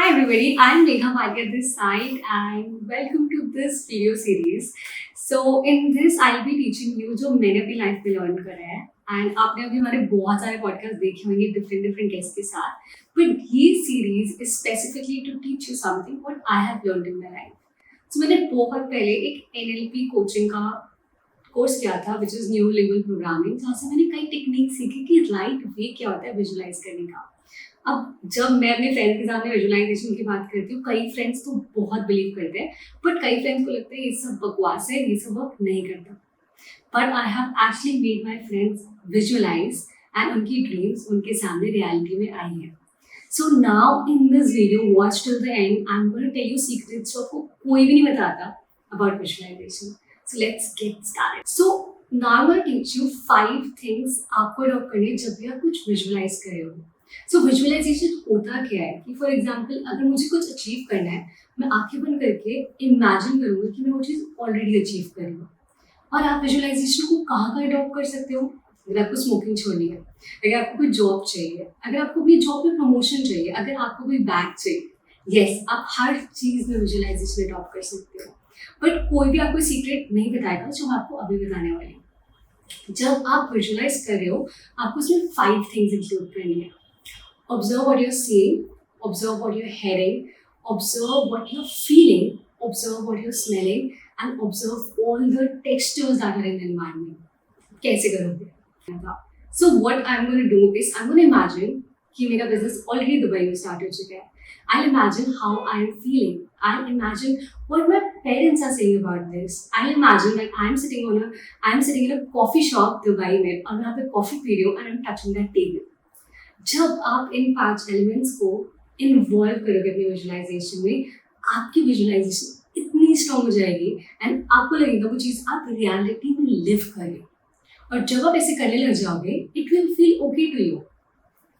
Hi everybody, I'm Megha Bhatia this side and welcome to this video series. So in this I'll be teaching you जो मैंने अपनी life में learn करा है and आपने अभी हमारे बहुत सारे पॉडकास्ट देखे होंगे डिफरेंट डिफरेंट गेस्ट के साथ बट ये series is specifically to teach you something what I have learned in my life. So मैंने बहुत पहले एक NLP कोचिंग का कोर्स किया था which is new lingual programming, जहाँ से मैंने कई टेक्निक सीखी कि राइट वे क्या होता है विजुलाइज करने का। अब जब मैं अपने फ्रेंड्स के सामने विजुलाइजेशन की बात करती हूँ, कई फ्रेंड्स तो बहुत बिलीव करते हैं बट कई फ्रेंड्स को लगता है ये सब बकवास है, ये सब वर्क नहीं करता। But I have actually made my friends visualize and उनकी ड्रीम्स उनके सामने रियलिटी में आई है। So now in this video watch till the end, I am going to tell you secrets जो आपको कोई भी नहीं बताता about visualization. So let's get started. So now I will teach you 5 things आपको अडॉप्ट करने जब भी आप कुछ विजुलाइज कर रहे हो। सो विजुअलाइजेशन होता क्या है कि फॉर एग्जाम्पल अगर मुझे कुछ अचीव करना है, मैं आंखें बंद करके इमेजिन करूँगी कि मैं वो चीज़ ऑलरेडी अचीव कर रही हूँ। और आप विजुअलाइजेशन को कहाँ अडॉप्ट कर सकते हो? अगर आपको स्मोकिंग छोड़नी है, अगर आपको कोई जॉब चाहिए, अगर आपको अपनी जॉब में प्रमोशन चाहिए, अगर आपको कोई बैग चाहिए, यस आप हर चीज़ में विजुअलाइजेशन अडॉप्ट कर सकते हो। बट कोई भी आपको सीक्रेट नहीं बताएगा जो मैं आपको अभी बताने वाली हूँ। जब आप विजुअलाइज कर रहे हो, आपको उसमें 5 थिंग्स इंक्लूड करनी है। Observe what you're seeing, observe what you're hearing, observe what you're feeling, observe what you're smelling, and observe all the textures that are in the environment. कैसे करोगे? So what I'm going to do is I'm going to imagine कि मेरा business already Dubai में start हो चुका है. I'll imagine how I'm feeling. I'll imagine what my parents are saying about this. I'll imagine that I'm sitting in a coffee shop Dubai में और मैं यहाँ पे coffee पी रही हूँ and I'm touching that table. जब आप इन 5 elements को इन्वॉल्व करोगे अपनी विजुअलाइजेशन में, आपकी विजुअलाइजेशन इतनी स्ट्रॉन्ग हो जाएगी एंड आपको लगेगा वो चीज़ आप रियलिटी में लिव कर रहे हो। और जब आप ऐसे करने लग जाओगे, it will feel okay to you.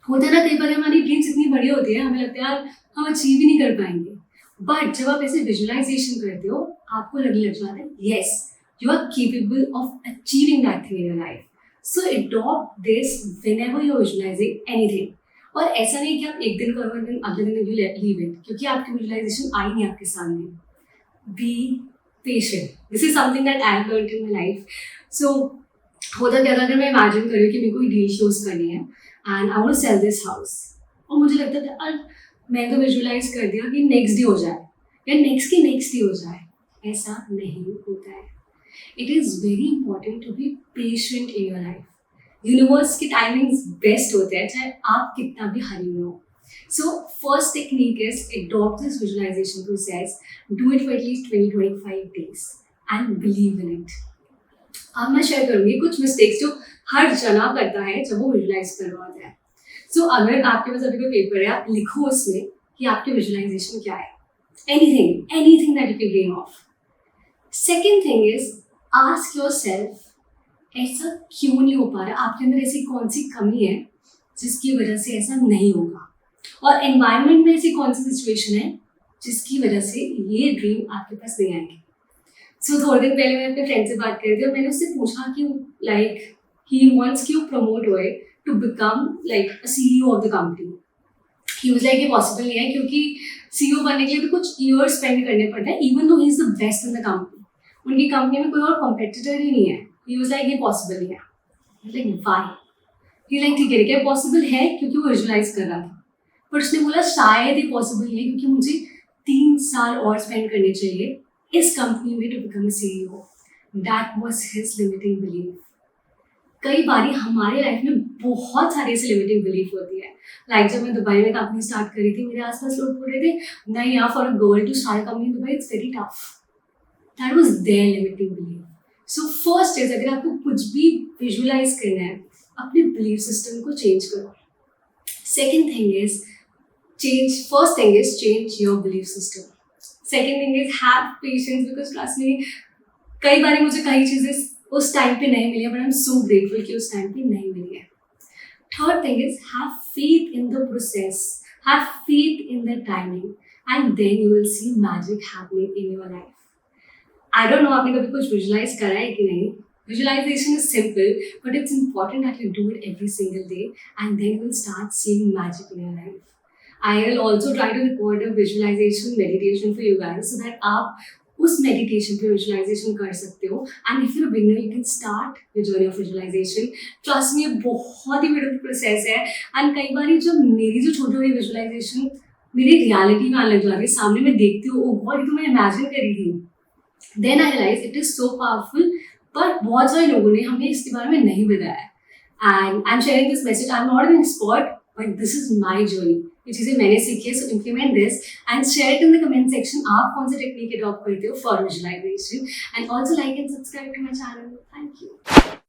होता है ना, कई बार हमारी ड्रीम्स इतनी बड़ी होती है, हमें लगता है यार हम अचीव ही नहीं कर पाएंगे, बट जब आप ऐसे विजुअलाइजेशन करते हो, आपको लगने लग जाता है yes you are capable of achieving that thing in your life. So adopt this whenever you're visualizing anything. और ऐसा नहीं कि आप एक दिन करो और अगले दिन you leave it, क्योंकि आपकी विजुअलाइजेशन आई नहीं आपके सामने। Be patient. This is something that I have learned in my life. So होता क्या था, अगर मैं इमेजिन करूँ कि मेरे को डील क्लोज करनी है and I want to sell this house, और मुझे लगता था यार मैं तो विजुअलाइज कर दिया कि नेक्स्ट डे हो जाए या नेक्स्ट डे हो जाए, ऐसा नहीं होता है। It is very important to be patient in your life. Universe के टाइमिंग्स बेस्ट होते हैं चाहे आप कितना भी हरी में हो। So first technique is adopt this visualization process. Do it for at least 20-25 days and believe in it. अब मैं शेयर करूँगी कुछ मिस्टेक्स जो हर जना करता है जब वो विजुलाइज कर रहा होता है। सो अगर आपके पास अभी कोई पेपर है, आप लिखो उसमें कि आपकी विजुलाइजेशन क्या है। Anything that you can dream of. Second thing is ask yourself ऐसा क्यों नहीं हो पा रहा, आपके अंदर ऐसी कौन सी कमी है जिसकी वजह से ऐसा नहीं होगा, और एनवायरनमेंट में ऐसी कौन सी सिचुएशन है जिसकी वजह से ये ड्रीम आपके पास नहीं आएगी। सो थोड़े दिन पहले मैं अपने फ्रेंड से बात कर रही थी और मैंने उससे पूछा कि लाइक ही वांट्स कि प्रमोट होए to become like a CEO of the company. He was like ये पॉसिबल नहीं है क्योंकि CEO बनने के लिए तो कुछ ईयर्स स्पेंड करने पड़ते हैं, even though he is the best in the company. उनकी कंपनी में कोई और कॉम्पिटिटर ही नहीं है। ही वाज लाइक ये पॉसिबल नहीं है। Like why? ही लाइक ठीक है क्या पॉसिबल है, क्योंकि वो विजुअलाइज कर रहा था। पर उसने बोला शायद ये पॉसिबल नहीं है क्योंकि मुझे 3 साल और स्पेंड करने चाहिए इस कंपनी में to become a CEO। That was his limiting belief. कई बारी हमारे लाइफ में बहुत सारी ऐसी लिमिटिंग बिलीफ होती है। लाइक जब मैं दुबई में कंपनी स्टार्ट करी थी, मेरे आसपास लोग बोल रहे थे नहीं यार, for a girl to start company in Dubai it's very tough. That was their limiting belief. So first is अगर आपको कुछ भी visualize करना है, अपने belief system को change करो। First thing is change your belief system. Second thing is have patience, because trust me, कई बार मुझे कई चीज़ें उस टाइम पे नहीं मिली, but I'm so grateful कि उस टाइम पे नहीं मिली है। Third thing is have faith in the process, have faith in the timing, and then you will see magic happening in your life. I don't know आपने कभी कुछ visualize करा है कि नहीं। Visualization is simple but it's important that you do it every single day and then you will start seeing magic in your life. I will also try to record a visualization meditation for you guys so that आप उस meditation पे visualization कर सकते हो. And if you're a beginner, you can start your journey of visualization. Trust me, बहुत ही beautiful process है. And कई बार जब मेरी जो छोटी छोटी visualization मेरी reality में आने लग जाती है, सामने मैं देखती हूँ, oh God, ये तो मैं imagine कर रही थी. Then I realized it is so powerful. पर बहुत सारे लोगों ने हमें इसके बारे में नहीं बताया है. And I'm sharing this message. I'm not an expert, but this is my journey. ये चीज़ें मैंने सीखी है, so implement this and share it in the comment section. आप कौन सी टेक्निक अडॉप्ट करते हो for visualization, and also like and subscribe to my channel. Thank you.